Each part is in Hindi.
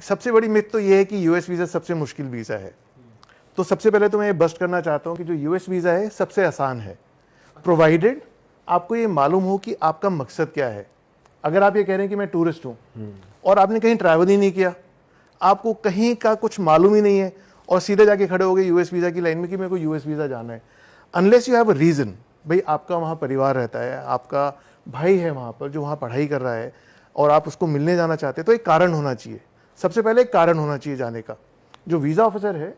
सबसे बड़ी मिथ तो ये है कि यूएस वीज़ा सबसे मुश्किल वीज़ा है। तो सबसे पहले तो मैं ये बस्ट करना चाहता हूँ कि जो यूएस वीज़ा है सबसे आसान है, प्रोवाइडेड आपको ये मालूम हो कि आपका मकसद क्या है। अगर आप ये कह रहे हैं कि मैं टूरिस्ट हूँ और आपने कहीं ट्रैवल ही नहीं किया, आपको कहीं का कुछ मालूम ही नहीं है और सीधे जाके खड़े हो गए यूएस वीज़ा की लाइन में कि मेरे को यूएस वीज़ा जाना है, unless you have a reason, भाई आपका वहाँ परिवार रहता है, आपका भाई है वहाँ पर जो वहाँ पढ़ाई कर रहा है और आप उसको मिलने जाना चाहते हैं, तो एक कारण होना चाहिए। सबसे पहले एक कारण होना चाहिए जाने का। जो वीज़ा ऑफिसर है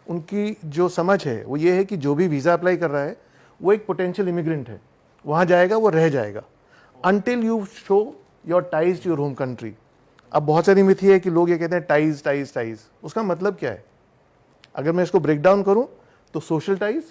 उनकी जो समझ है वो ये है कि जो भी वीज़ा अप्लाई कर रहा है वो एक पोटेंशियल इमिग्रेंट है, वहाँ जाएगा वो रह जाएगा until you show your ties to your home country. अब बहुत सारी मिथ है कि लोग ये कहते हैं टाइज टाइज टाइज, उसका मतलब क्या है? अगर मैं इसको ब्रेक डाउन करूं तो social ties,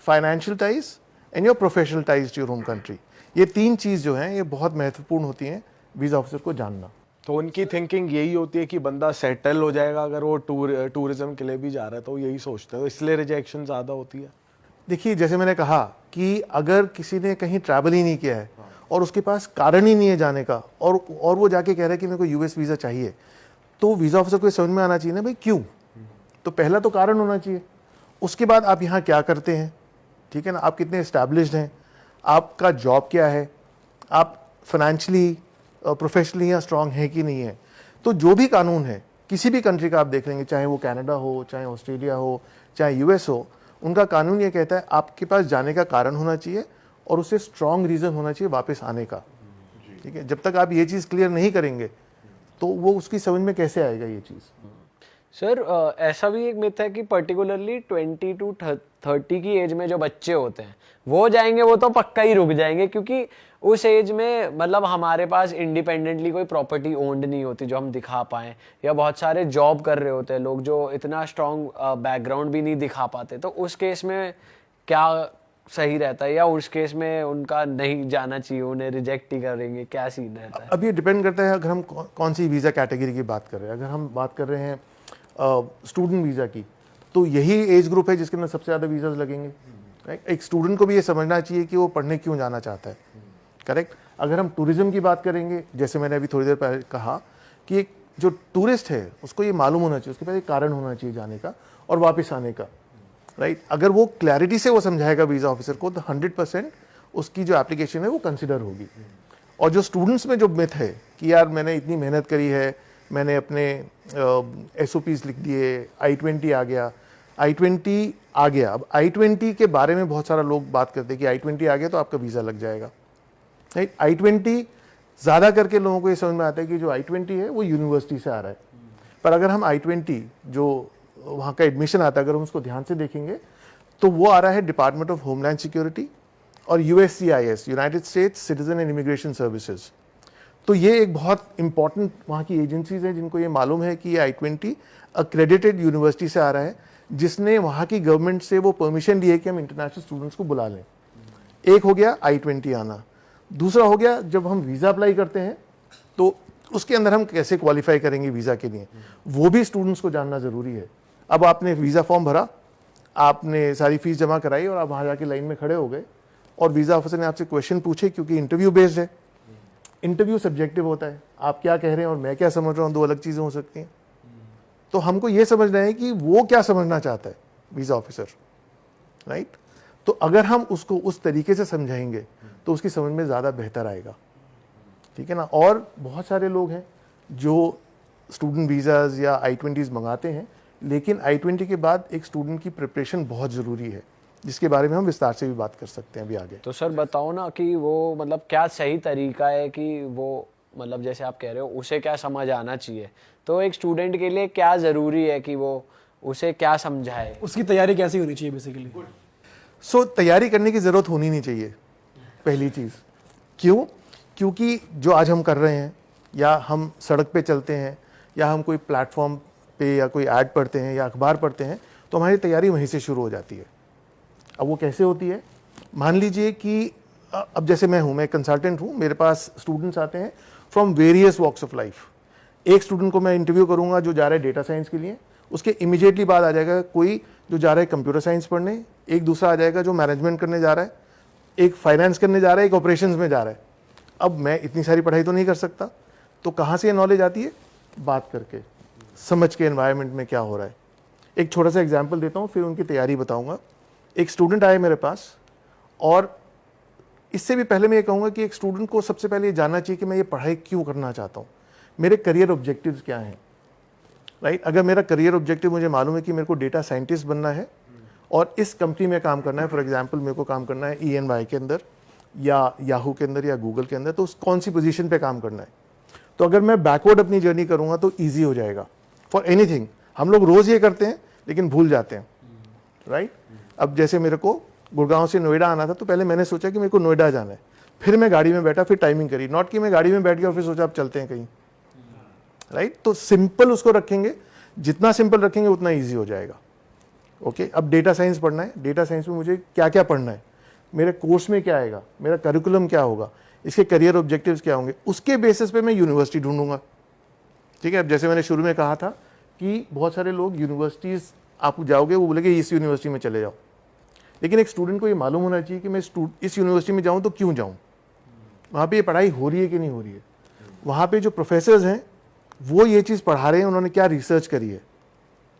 financial ties and your professional ties to your home country, ये तीन चीज़ जो हैं ये बहुत महत्वपूर्ण होती हैं वीज़ा ऑफिसर को जानना। तो उनकी थिंकिंग यही होती है कि बंदा सेटल हो जाएगा अगर वो टूरिज्म के लिए भी जा रहा है, तो यही सोचते हो, इसलिए रिजेक्शन ज़्यादा होती है। देखिए, जैसे मैंने कहा कि अगर किसी ने कहीं ट्रैवल ही नहीं किया है और उसके पास कारण ही नहीं है जाने का और वो जाके कह रहा है कि मेरे को यूएस वीज़ा चाहिए, तो वीज़ा ऑफिसर को समझ में आना चाहिए ना भाई क्यों। तो पहला तो कारण होना चाहिए, उसके बाद आप यहाँ क्या करते हैं, ठीक है ना, आप कितने एस्टैब्लिश्ड हैं, आपका जॉब क्या है, आप फाइनेंशियली प्रोफेशनली या स्ट्रांग है कि नहीं है। तो जो भी कानून है किसी भी कंट्री का आप देख लेंगे, चाहे वो कनाडा हो, चाहे ऑस्ट्रेलिया हो, चाहे यूएस हो, उनका कानून ये कहता है आपके पास जाने का कारण होना चाहिए और उससे स्ट्रांग रीज़न होना चाहिए वापस आने का। ठीक है, जब तक आप ये चीज़ क्लियर नहीं करेंगे तो वो उसकी समझ में कैसे आएगा ये चीज़। सर ऐसा भी एक मिथ है कि पर्टिकुलरली 20 to 30 की एज में जो बच्चे होते हैं वो जाएंगे, वो तो पक्का ही रुक जाएंगे, क्योंकि उस एज में मतलब हमारे पास इंडिपेंडेंटली कोई प्रॉपर्टी ओन्ड नहीं होती जो हम दिखा पाएं, या बहुत सारे जॉब कर रहे होते हैं लोग जो इतना स्ट्रॉन्ग बैकग्राउंड भी नहीं दिखा पाते। तो उस केस में क्या सही रहता है, या उस केस में उनका नहीं जाना चाहिए, उन्हें रिजेक्ट ही करेंगे, क्या सीन रहता है? अब ये डिपेंड करता है अगर हम कौन सी वीज़ा कैटेगरी की बात कर रहे हैं। अगर हम बात कर रहे हैं स्टूडेंट वीज़ा की, तो यही एज ग्रुप है जिसके अंदर सबसे ज़्यादा वीज़ाज लगेंगे। राइट, एक स्टूडेंट को भी ये समझना चाहिए कि वो पढ़ने क्यों जाना चाहता है। करेक्ट। अगर हम टूरिज्म की बात करेंगे, जैसे मैंने अभी थोड़ी देर पहले कहा कि एक जो टूरिस्ट है उसको ये मालूम होना चाहिए, उसके पास एक कारण होना चाहिए जाने का और वापस आने का। राइट, अगर वो क्लैरिटी से वो समझाएगा वीज़ा ऑफिसर को तो 100% उसकी जो एप्लीकेशन है वो कंसिडर होगी। और जो स्टूडेंट्स में जो मिथ है कि यार मैंने इतनी मेहनत करी है, मैंने अपने SOPs लिख दिए, I-20 आ गया, I-20 आ गया। अब I-20 के बारे में बहुत सारा लोग बात करते हैं कि I-20 आ गया तो आपका वीज़ा लग जाएगा। राइट, I-20 ज़्यादा करके लोगों को ये समझ में आता है कि जो I-20 है वो यूनिवर्सिटी से आ रहा है, पर अगर हम I-20 जो वहाँ का एडमिशन आता है अगर हम उसको ध्यान से देखेंगे तो वो आ रहा है डिपार्टमेंट ऑफ होमलैंड सिक्योरिटी और USCIS, United states citizen and immigration services. तो ये एक बहुत इंपॉर्टेंट वहाँ की एजेंसीज हैं जिनको ये मालूम है कि ये I-20 अक्रेडिटेड यूनिवर्सिटी से आ रहा है, जिसने वहाँ की गवर्नमेंट से वो परमिशन ली है कि हम इंटरनेशनल स्टूडेंट्स को बुला लें। एक हो गया I-20 आना, दूसरा हो गया जब हम वीज़ा अप्लाई करते हैं तो उसके अंदर हम कैसे क्वालिफाई करेंगे वीज़ा के लिए, वो भी स्टूडेंट्स को जानना ज़रूरी है। अब आपने वीज़ा फॉर्म भरा, आपने सारी फीस जमा कराई और आप वहाँ जाके लाइन में खड़े हो गए और वीज़ा ऑफिसर ने आपसे क्वेश्चन पूछे, क्योंकि इंटरव्यू बेस्ड है, इंटरव्यू सब्जेक्टिव होता है, आप क्या कह रहे हैं और मैं क्या समझ रहा हूँ, दो अलग चीज़ें हो सकती हैं। तो हमको ये समझना है कि वो क्या समझना चाहता है वीज़ा ऑफिसर। राइट, तो अगर हम उसको उस तरीके से समझाएंगे तो उसकी समझ में ज़्यादा बेहतर आएगा। ठीक है ना। और बहुत सारे लोग हैं जो स्टूडेंट वीज़ाज़ या I-20s मंगाते हैं, लेकिन I-20 के बाद एक स्टूडेंट की प्रिपरेशन बहुत ज़रूरी है, जिसके बारे में हम विस्तार से भी बात कर सकते हैं अभी आगे। तो सर बताओ ना कि वो मतलब क्या सही तरीका है कि वो मतलब जैसे आप कह रहे हो उसे क्या समझ आना चाहिए, तो एक स्टूडेंट के लिए क्या ज़रूरी है कि वो उसे क्या समझाए, उसकी तैयारी कैसी होनी चाहिए बेसिकली? सो तैयारी करने की ज़रूरत होनी नहीं चाहिए, पहली चीज़। क्यों? क्योंकि जो आज हम कर रहे हैं, या हम सड़क पे चलते हैं, या हम कोई प्लेटफॉर्म पे या कोई ऐड पढ़ते हैं या अखबार पढ़ते हैं, तो हमारी तैयारी वहीं से शुरू हो जाती है। अब वो कैसे होती है? मान लीजिए कि अब जैसे मैं हूँ, मैं कंसल्टेंट हूँ, मेरे पास स्टूडेंट्स आते हैं from various walks of life. एक स्टूडेंट को मैं इंटरव्यू करूँगा जो जा रहा है डेटा साइंस के लिए, उसके इमीडिएटली बाद आ जाएगा कोई जो जा रहा है कंप्यूटर साइंस पढ़ने, एक दूसरा आ जाएगा जो मैनेजमेंट करने जा रहा है, एक फाइनेंस करने जा रहा है, एक ऑपरेशंस में जा रहा है। अब मैं इतनी सारी पढ़ाई तो नहीं कर सकता, तो कहाँ से ये नॉलेज आती है? बात करके। समझ के एनवायरनमेंट में क्या हो रहा है। एक छोटा सा एग्जांपल देता हूँ, फिर उनकी तैयारी बताऊँगा। एक स्टूडेंट आए मेरे पास, और इससे भी पहले मैं ये कहूँगा कि एक स्टूडेंट को सबसे पहले ये जानना चाहिए कि मैं ये पढ़ाई क्यों करना चाहता हूँ, मेरे करियर ऑब्जेक्टिव्स क्या हैं, राइट। अगर मेरा करियर ऑब्जेक्टिव मुझे मालूम है कि मेरे को डेटा साइंटिस्ट बनना है और इस कंपनी में काम करना है, फॉर एग्जांपल मेरे को काम करना है EY के अंदर या याहू के अंदर या गूगल के अंदर, तो उस कौन सी पोजीशन पे काम करना है, तो अगर मैं बैकवर्ड अपनी जर्नी करूँगा तो ईजी हो जाएगा फॉर एनीथिंग। हम लोग रोज़ ये करते हैं लेकिन भूल जाते हैं, राइट। अब जैसे मेरे को गुड़गांव से नोएडा आना था, तो पहले मैंने सोचा कि मेरे को नोएडा जाना है, फिर मैं गाड़ी में बैठा, फिर टाइमिंग करी, नॉट कि मैं गाड़ी में बैठ गया और फिर सोचा अब चलते हैं कहीं, राइट। तो सिंपल उसको रखेंगे, जितना सिंपल रखेंगे उतना ईजी हो जाएगा। ओके, अब डेटा साइंस पढ़ना है, डेटा साइंस में मुझे क्या क्या पढ़ना है, मेरे कोर्स में क्या आएगा, मेरा करिकुलम क्या होगा, इसके करियर ऑब्जेक्टिव्स क्या होंगे, उसके बेसिस पे मैं यूनिवर्सिटी ढूंढूंगा। ठीक है, अब जैसे मैंने शुरू में कहा था कि बहुत सारे लोग यूनिवर्सिटीज़ आप जाओगे, वो बोलेंगे इस यूनिवर्सिटी में चले जाओ, लेकिन एक स्टूडेंट को ये मालूम होना चाहिए कि मैं इस यूनिवर्सिटी में जाऊँ तो क्यों जाऊँ, वहाँ पे ये पढ़ाई हो रही है कि नहीं हो रही है, वहाँ पे जो प्रोफेसर्स हैं वो ये चीज़ पढ़ा रहे हैं, उन्होंने क्या रिसर्च करी है,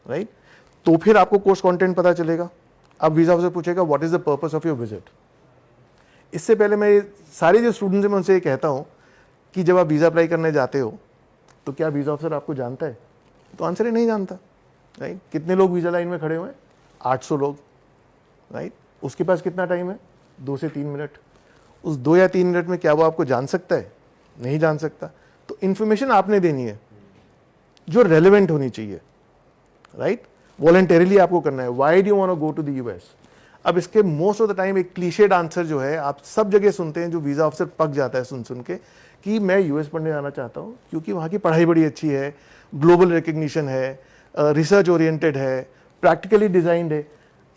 राइट। तो फिर आपको कोर्स कंटेंट पता चलेगा। अब वीज़ा ऑफिसर पूछेगा what is the purpose of your visit. इससे पहले मैं सारे जो स्टूडेंट्स हैं मैं उनसे ये कहता हूँ कि जब आप वीज़ा अप्लाई करने जाते हो तो क्या वीज़ा ऑफिसर आपको जानता है, तो आंसर ही नहीं जानता, राइट। कितने लोग वीज़ा लाइन में खड़े हुए हैं, 800 लोग, राइट। उसके पास कितना टाइम है, 2 से 3 मिनट। उस 2 या 3 मिनट में क्या वो आपको जान सकता है, नहीं जान सकता। तो इन्फॉर्मेशन आपने देनी है जो रेलेवेंट होनी चाहिए, राइट। वॉलंटरीली आपको करना है। Why do you want to go to the US. अब इसके मोस्ट ऑफ द टाइम एक क्लीशेड आंसर जो है आप सब जगह सुनते हैं, जो वीज़ा ऑफिसर पक जाता है सुन सुन के, कि मैं यूएस पढ़ने जाना चाहता हूँ क्योंकि वहाँ की पढ़ाई बड़ी अच्छी है, ग्लोबल रिकग्निशन है, रिसर्च ओरिएंटेड है, प्रैक्टिकली डिजाइंड है।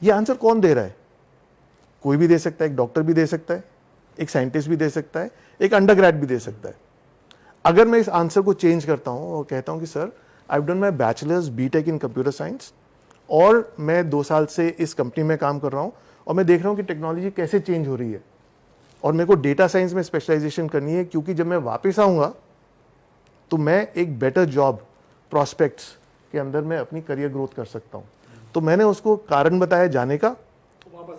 ये आंसर कौन दे रहा है? कोई भी दे सकता है, एक डॉक्टर भी दे सकता है, एक साइंटिस्ट भी दे सकता है, एक अंडरग्रेड भी दे सकता है। अगर मैं इस आंसर को चेंज करता हूँ और कहता हूँ कि sir I have done my bachelor's BTech in computer science और मैं 2 साल से इस कंपनी में काम कर रहा हूँ और मैं देख रहा हूँ कि टेक्नोलॉजी कैसे चेंज हो रही है और मेरे को डेटा साइंस में स्पेशलाइजेशन करनी है, क्योंकि जब मैं वापस आऊँगा तो मैं एक बेटर जॉब प्रॉस्पेक्ट्स के अंदर मैं अपनी करियर ग्रोथ कर सकता हूँ। तो मैंने उसको कारण बताया जाने का,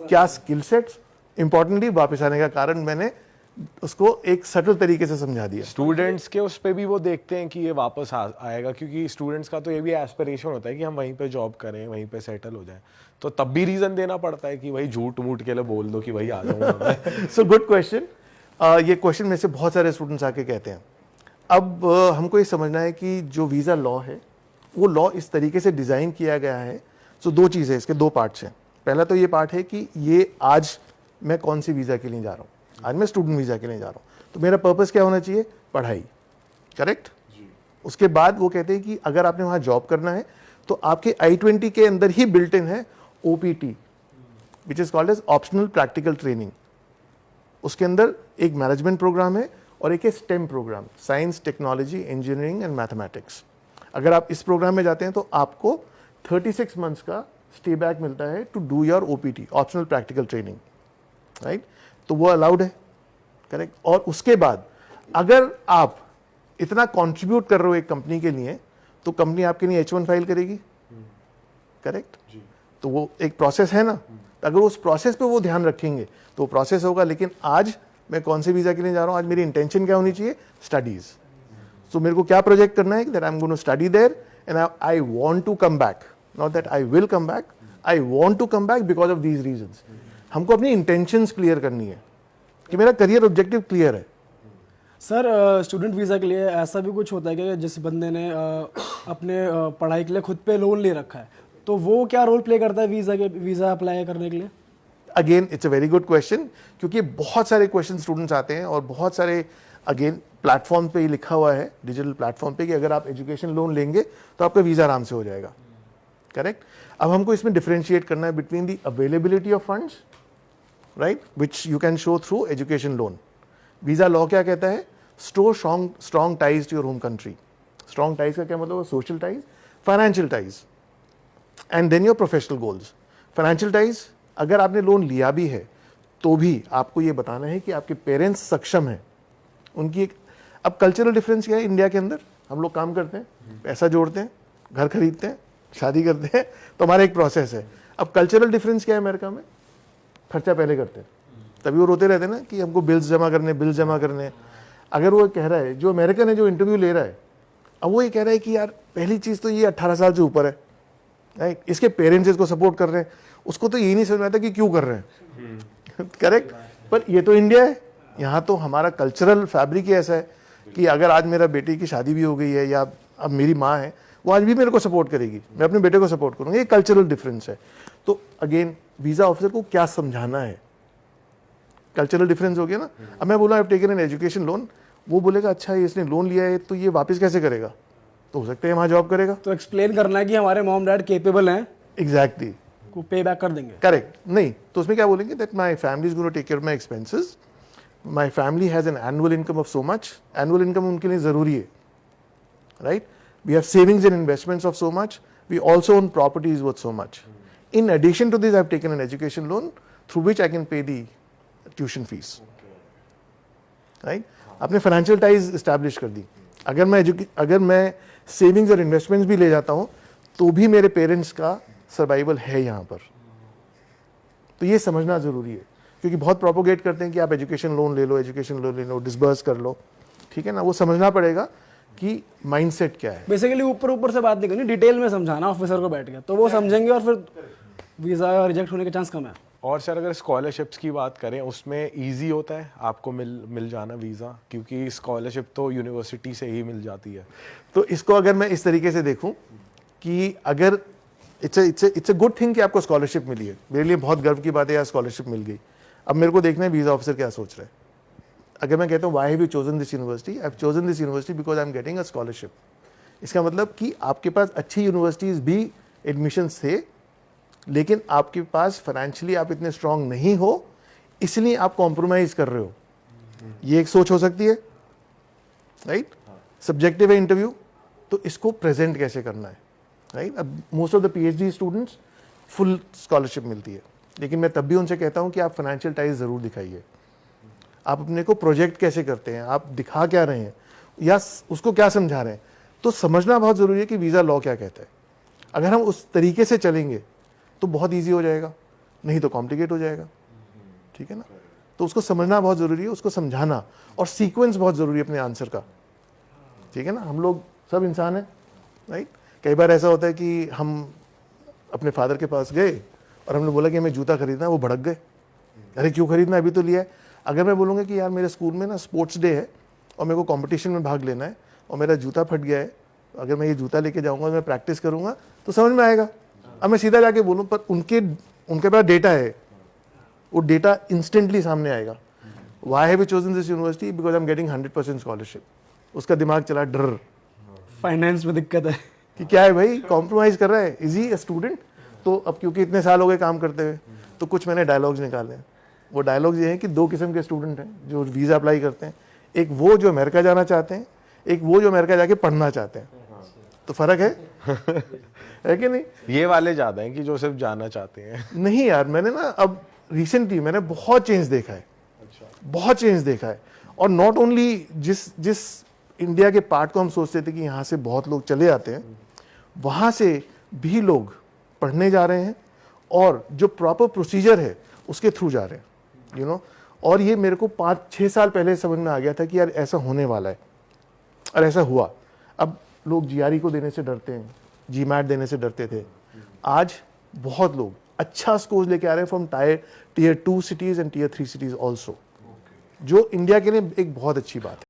क्या स्किल सेट्स, इंपॉर्टेंटली वापस आने का कारण मैंने उसको एक सटल तरीके से समझा दिया। स्टूडेंट्स के उस पे भी वो देखते हैं कि ये वापस आएगा, क्योंकि स्टूडेंट्स का तो ये भी एस्पिरेशन होता है कि हम वहीं पे जॉब करें, वहीं पे सेटल हो जाए, तो तब भी रीजन देना पड़ता है कि भाई झूठ मूठ के लिए बोल दो कि भाई आ जाऊंगा। So good question. ये क्वेश्चन में से बहुत सारे स्टूडेंट्स आके कहते हैं। अब हमको ये समझना है कि जो वीज़ा लॉ है वो लॉ इस तरीके से डिज़ाइन किया गया है। सो 2 चीज़ें, इसके 2 पार्ट्स हैं। पहला तो ये पार्ट है कि ये आज मैं कौन सी वीज़ा के लिए जा रहा हूँ, आज मैं स्टूडेंट वीज़ा के लिए जा रहा हूँ, तो मेरा पर्पस क्या होना चाहिए, पढ़ाई, करेक्ट। उसके बाद वो कहते हैं कि अगर आपने वहाँ जॉब करना है तो आपके I-20 के अंदर ही बिल्ट इन है OPT, which is called as optional practical training. उसके अंदर एक मैनेजमेंट प्रोग्राम है और एक है STEM programme, science, technology, engineering and mathematics. अगर आप इस प्रोग्राम में जाते हैं तो आपको 36 मंथ्स का स्टे बैक मिलता है to do your OPT, optional practical training, right. तो वो अलाउड है, करेक्ट। और उसके बाद अगर आप इतना कंट्रीब्यूट कर रहे हो एक कंपनी के लिए, तो कंपनी आपके लिए H1 फाइल करेगी, करेक्ट। तो वो एक प्रोसेस है ना, अगर उस प्रोसेस पे वो ध्यान रखेंगे तो प्रोसेस होगा। लेकिन आज मैं कौन से वीज़ा के लिए जा रहा हूँ, आज मेरी इंटेंशन क्या होनी चाहिए, स्टडीज़। सो मेरे को क्या प्रोजेक्ट करना है, that I am going to study there and I want to come back, not that I will come back, I want to come back because of these reasons. हमको अपनी इंटेंशंस क्लियर करनी है कि मेरा करियर ऑब्जेक्टिव क्लियर है। सर स्टूडेंट वीज़ा के लिए ऐसा भी कुछ होता है कि जिस बंदे ने अपने पढ़ाई के लिए खुद पे लोन ले रखा है, तो वो क्या रोल प्ले करता है वीज़ा अप्लाई करने के लिए? Again it's a very good question, क्योंकि बहुत सारे क्वेश्चन स्टूडेंट्स आते हैं और बहुत सारे अगेन प्लेटफॉर्म पे ही लिखा हुआ है, डिजिटल प्लेटफॉर्म पे, कि अगर आप एजुकेशन लोन लेंगे तो आपका वीज़ा आराम से हो जाएगा, करेक्ट। अब हमको इसमें डिफरेंशिएट करना है between the availability of funds, right, which you can show through education loan. Visa law क्या कहता है, store strong ties to your home country. Strong ties का क्या मतलब, social ties, financial ties, and then your professional goals. Financial ties, अगर आपने लोन लिया भी है तो भी आपको ये बताना है कि आपके पेरेंट्स सक्षम हैं, उनकी एक। अब कल्चरल डिफरेंस क्या है, इंडिया के अंदर हम लोग काम करते हैं, पैसा जोड़ते हैं, घर खरीदते हैं, शादी करते हैं, तो हमारा एक प्रोसेस है। अब कल्चरल डिफरेंस क्या है अमेरिका में, खर्चा पहले करते हैं, तभी वो रोते रहते हैं ना कि हमको बिल्स जमा करने। अगर वो कह रहा है, जो अमेरिकन है जो इंटरव्यू ले रहा है, अब वो ये कह रहा है कि यार पहली चीज़ तो ये 18 साल से ऊपर है, राइट, इसके पेरेंट्स इसको सपोर्ट कर रहे हैं, उसको तो यही नहीं समझ में आता कि क्यों कर रहे हैं, करेक्ट। पर ये तो इंडिया है, यहाँ तो हमारा कल्चरल फैब्रिक ही ऐसा है कि अगर आज मेरा बेटी की शादी भी हो गई है या अब मेरी माँ है, वो आज भी मेरे को सपोर्ट करेगी, मैं अपने बेटे को सपोर्ट करूँगा, ये कल्चरल डिफरेंस है। तो अगेन वीज़ा ऑफिसर को क्या समझाना है, कल्चरल डिफरेंस हो गया ना। अब मैं बोला आई have taken an education loan, वो बोलेगा अच्छा ये इसने लोन लिया है तो ये वापस कैसे करेगा, तो हो सकता है वहाँ जॉब करेगा। तो एक्सप्लेन करना है कि हमारे मॉम डैड केपेबल हैं, एग्जैक्टली, को पे बैक कर देंगे। करेक्ट। नहीं तो उसमें क्या बोलेंगे, that my family is gonna take care of my expenses, my family has an annual income of so much, annual income उनके लिए ज़रूरी है, right. We have savings and investments of so much, we also own properties worth so much. In addition to this I have taken an education loan through which I can pay the tuition fees, right. आपने फाइनेंशियल टाइज इस्टेब्लिश कर दी। अगर मैं सेविंग्स और इन्वेस्टमेंट्स भी ले जाता हूँ तो भी मेरे पेरेंट्स का सर्वाइवल है यहाँ पर, तो ये समझना ज़रूरी है। क्योंकि बहुत प्रोपोगेट करते हैं कि आप एजुकेशन लोन ले लो, डिसबर्स कर लो, ठीक है ना। वो समझना पड़ेगा कि माइंडसेट क्या है। बेसिकली ऊपर से बात नहीं करनी, डिटेल में समझाना ऑफिसर को बैठ गया तो वो समझेंगे और फिर वीज़ा रिजेक्ट होने के चांस कम है। और सर अगर स्कॉलरशिप्स की बात करें, उसमें इजी होता है आपको मिल जाना वीज़ा, क्योंकि स्कॉलरशिप तो यूनिवर्सिटी से ही मिल जाती है। तो इसको अगर मैं इस तरीके से देखूं कि अगर इट्स अ गुड थिंग कि आपको स्कॉलरशिप मिली है, मेरे लिए बहुत गर्व की बात है यार स्कॉलरशिप मिल गई। अब मेरे को देखना है वीज़ा ऑफिसर क्या सोच रहा है। अगर मैं कहता हूँ why have you chosen this university, I have chosen this university because I am getting a scholarship, इसका मतलब कि आपके पास अच्छी यूनिवर्सिटीज़ भी एडमिशन्स थे, लेकिन आपके पास फाइनेंशियली आप इतने स्ट्रांग नहीं हो, इसलिए आप कॉम्प्रोमाइज़ कर रहे हो। ये एक सोच हो सकती है, राइट। सब्जेक्टिव है इंटरव्यू, तो इसको प्रेजेंट कैसे करना है, राइट। अब most of the PhD students full scholarship मिलती है, लेकिन मैं तब भी उनसे कहता हूं कि आप फाइनेंशियल टाइज ज़रूर दिखाइए। आप अपने को प्रोजेक्ट कैसे करते हैं, आप दिखा क्या रहे हैं या उसको क्या समझा रहे हैं, तो समझना बहुत ज़रूरी है कि वीज़ा लॉ क्या कहता है। अगर हम उस तरीके से चलेंगे तो बहुत ईजी हो जाएगा, नहीं तो कॉम्प्लिकेट हो जाएगा, ठीक है ना। तो उसको समझना बहुत ज़रूरी है, उसको समझाना, और सीक्वेंस बहुत ज़रूरी है अपने आंसर का, ठीक है ना। हम लोग सब इंसान हैं, राइट। कई बार ऐसा होता है कि हम अपने फादर के पास गए और हमने बोला कि हमें जूता खरीदना है, वो भड़क गए, अरे क्यों खरीदना है, अभी तो लिया है। अगर मैं बोलूँगा कि यार मेरे स्कूल में ना स्पोर्ट्स डे है और मेरे को कंपटीशन में भाग लेना है और मेरा जूता फट गया है, अगर मैं ये जूता लेके जाऊँगा, मैं प्रैक्टिस करूँगा तो समझ में आएगा। अब मैं सीधा जाके बोलूँ, पर उनके पास डेटा है, वो डेटा इंस्टेंटली सामने आएगा। Why have you chosen this university, because I am getting 100% scholarship. उसका दिमाग चला डर, फाइनेंस में दिक्कत है कि क्या है भाई, कॉम्प्रोमाइज़ कर रहा है, इज ही अ स्टूडेंट। तो अब क्योंकि इतने साल हो गए काम करते हुए, तो कुछ मैंने डायलॉग्स निकाले हैं। वो डायलॉग्स ये हैं कि दो किस्म के स्टूडेंट हैं जो वीज़ा अप्लाई करते हैं, एक वो जो अमेरिका जाना चाहते हैं, एक वो जो अमेरिका जाके पढ़ना चाहते हैं। तो फर्क है कि नहीं। ये वाले ज़्यादा हैं कि जो सिर्फ जाना चाहते हैं। नहीं यार, मैंने ना अब रिसेंटली मैंने बहुत चेंज देखा है, बहुत चेंज देखा है। और नॉट ओनली जिस इंडिया के पार्ट को हम सोचते थे कि यहाँ से बहुत लोग चले आते हैं, वहाँ से भी लोग पढ़ने जा रहे हैं और जो प्रॉपर प्रोसीजर है उसके थ्रू जा रहे हैं, यू नो। और ये मेरे को 5-6 साल पहले समझ में आ गया था कि यार ऐसा होने वाला है, और ऐसा हुआ। अब लोग जीआरई को देने से डरते हैं, जीमैट देने से डरते थे, आज बहुत लोग अच्छा स्कोर लेके आ रहे हैं from tier 2 cities and tier 3 cities also, जो इंडिया के लिए एक बहुत अच्छी बात है।